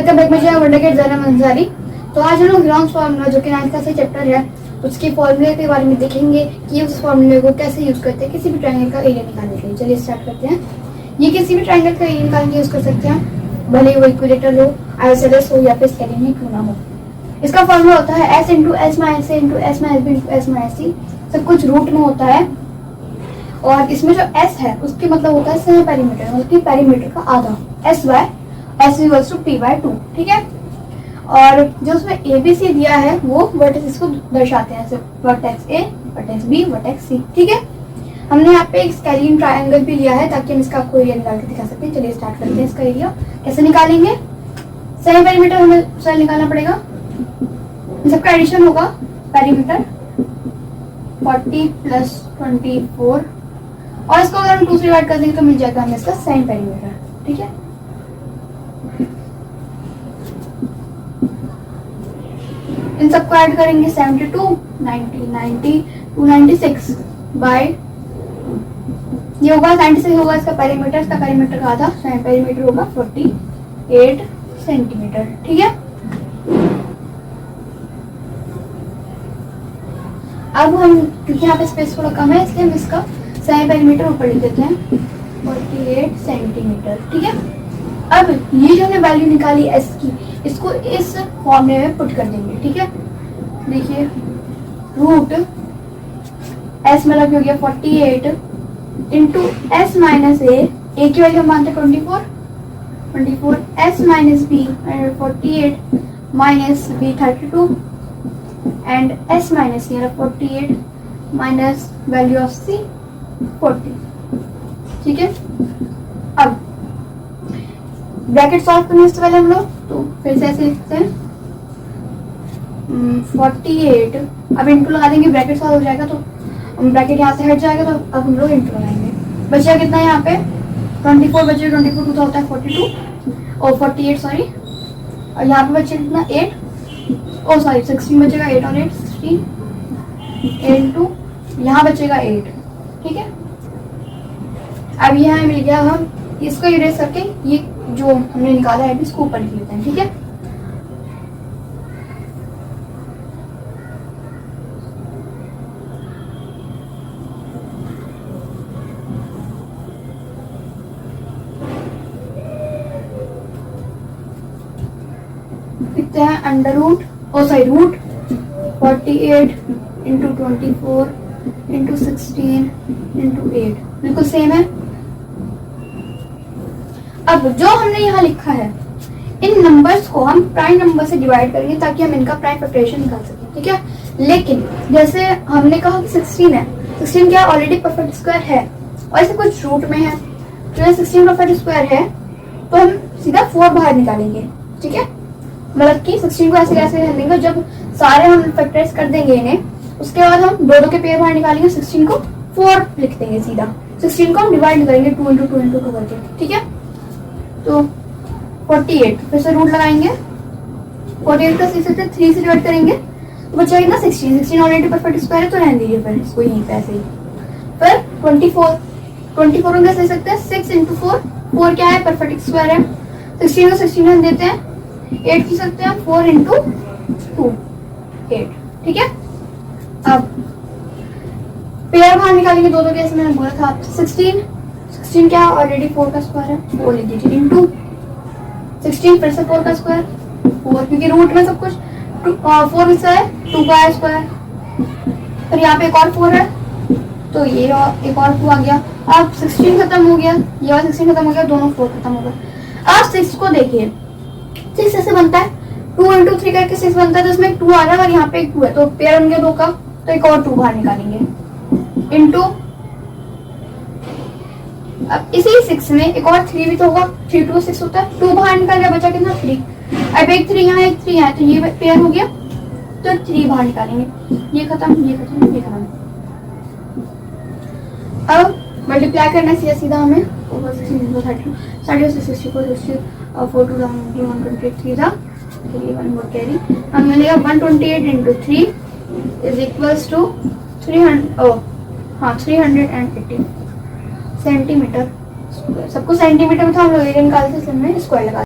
Welcome back मुझे वंडरकिड ज़ैनब अंसारी। तो आज हम लोग ग्राउंड फार्मूला जो कि 9th क्लास का चैप्टर है उसके फॉर्मूले के बारे में देखेंगे कि उस फॉर्मूले को कैसे यूज करते हैं किसी भी ट्रायंगल का एरिया निकालने के लिए। चलिए स्टार्ट करते हैं। ये किसी भी ट्रायंगल का एरिया निकालने के यूज कर सकते हैं, भले वो इक्विलेटरल हो, आइसोसेलेस हो या फिर स्केलिन ही क्यों ना हो। इसका फॉर्मूला होता है s into S minus A into S minus B into S minus C, सब कुछ रूट में होता है। और इसमें जो s है उसके मतलब होता है सेमी पेरीमीटर, मतलब कि पेरीमीटर का आधा, S by S equals to P by 2। ठीक है। और जो उसमें ए बी सी दिया है वो वर्टेक्स को दर्शाते हैं, vertex A, vertex B, vertex C. ठीक है। हमने यहाँ पे एक स्केलिन ट्रायंगल भी लिया है ताकि हम इसका आपको एरिया निकाल के दिखा सकते हैं। चलिए स्टार्ट करते हैं। इसका एरिया कैसे निकालेंगे? सेमी पेरीमीटर हमें सेल निकालना पड़ेगा। सबका एडिशन होगा पेरीमीटर 40 प्लस 24, और इसको अगर हम 2 से डिवाइड कर देंगे तो मिल जाएगा हमें इसका सेमी पेरीमीटर। ठीक है। इन सबको ऐड करेंगे 72, 90, 90, 296 बाय, ये होगा 96 होगा इसका पेरीमीटर, इसका पेरीमीटर का आधा, सेमी पेरीमीटर होगा 48 सेंटीमीटर। ठीक है। अब हम, क्योंकि यहाँ पे स्पेस थोड़ा कम है इसलिए हम इसका सेमी पेरीमीटर ऊपर लिख देते हैं 48 सेंटीमीटर। ठीक है। अब ये जो हमने वैल्यू निकाली एस की, इसको इस फॉर्मूले में पुट कर देंगे। ठीक है। देखिए रूट एस मतलब हो गया 48 इंटू एस माइनस ए की वैल्यू हम मानते 24 S minus B 48 minus B 32 and S minus C 48 minus value of C 40। ठीक है। अब ब्रैकेट सॉल्व करने से पहले हम लोग तो फिर से ऐसे लिखते हैं 48, अब इंटू लगा देंगे, ब्रैकेट सॉल्व हो जाएगा तो ब्रैकेट यहाँ से हट जाएगा, तो अब हम लोग इंटू लगाएंगे। बचेगा कितना है यहाँ पे 24 बचे, 24 टू होता है 42 और 48 सॉरी, और यहाँ पे बचे कितना 8 ओ सॉरी 16 बचेगा, 8 और 8 16 इंटू यहाँ बचेगा 8। ठीक है। अब यहाँ मिल गया, हम इसको इरेज करके ये जो हमने निकाला है इसको ऊपर लिख लेते हैं। ठीक है। लिखते हैं under root root 48 into 24 into 16 into 8, बिल्कुल सेम है। अब जो हमने यहाँ लिखा है इन नंबर्स को हम प्राइम नंबर से डिवाइड करेंगे ताकि हम इनका प्राइम फैक्टराइजेशन निकाल सकें। ठीक है। लेकिन जैसे हमने कहा कि 16 है, 16 क्या ऑलरेडी परफेक्ट स्क्वायर है और इसे कुछ रूट में है, तो 16 परफेक्ट स्क्वायर है तो हम सीधा 4 बाहर निकालेंगे। ठीक है। मतलब कि 16 को ऐसे कैसे लेंगे, जब सारे हम फैक्टराइज कर देंगे इन्हें उसके बाद हम दो के पेयर बाहर निकालेंगे, 16 को 4 लिख देंगे सीधा, 16 को हम डिवाइड करेंगे 2 इंटू 2 इंटू 2 करके। ठीक है। तो 48 फिर से रूट लगाएंगे, 48 का 3 से डिवाइड करेंगे तो बचेगा कितना 16 ऑलरेडी परफेक्ट स्क्वायर है तो रहने दीजिए फिर इसको यहीं पे ऐसे ही। फिर 24 को कैसे सकते हैं 6 इंटू 4 क्या है परफेक्ट स्क्वायर है, 16 को 16 देते हैं, 8 की सकते हैं 4 इंटू 2 8। ठीक है। अब पेयर बाहर निकालेंगे दो कैसे मैंने बोला था आपसे 16 क्या ऑलरेडी 4 का स्क्वायर है, 4 लिख दीजिए इंटू 16 फिर से 4 का स्क्वायर 4, क्योंकि रूट में सब कुछ 4 हिस्सा है 2 का है स्क्वायर, फिर यहाँ पे एक और 4 है तो ये एक और 2 आ गया। अब 16 खत्म हो गया, ये वाला 16 खत्म हो गया, दोनों 4 खत्म हो गए। अब 6 को देखिए, 6 ऐसे बनता है 2 इंटू 3 करके 6 बनता है, तो इसमें 2 आ रहा है और यहाँ पे एक 2 है तो पेयर बन गया 2 का, तो एक और 2 बाहर निकालेंगे इंटू, अब इसी 6 में एक और 3 भी तो होगा, 3 2 6 होता है, 2 बाहर निकाल गया, बचा कितना 3, अब एक 3 यहाँ एक 3 यहाँ तो ये पेयर हो गया तो 3 बाहर निकालेंगे, ये खत्म ये खत्म ये खत्म। अब मल्टीप्लाई करना सीधा सीधा हमें 128 into 3 is equals to 380 centimetre. सबको सेंटीमीटर में था, हम लोग एरिया निकालते हैं, स्क्वायर लगा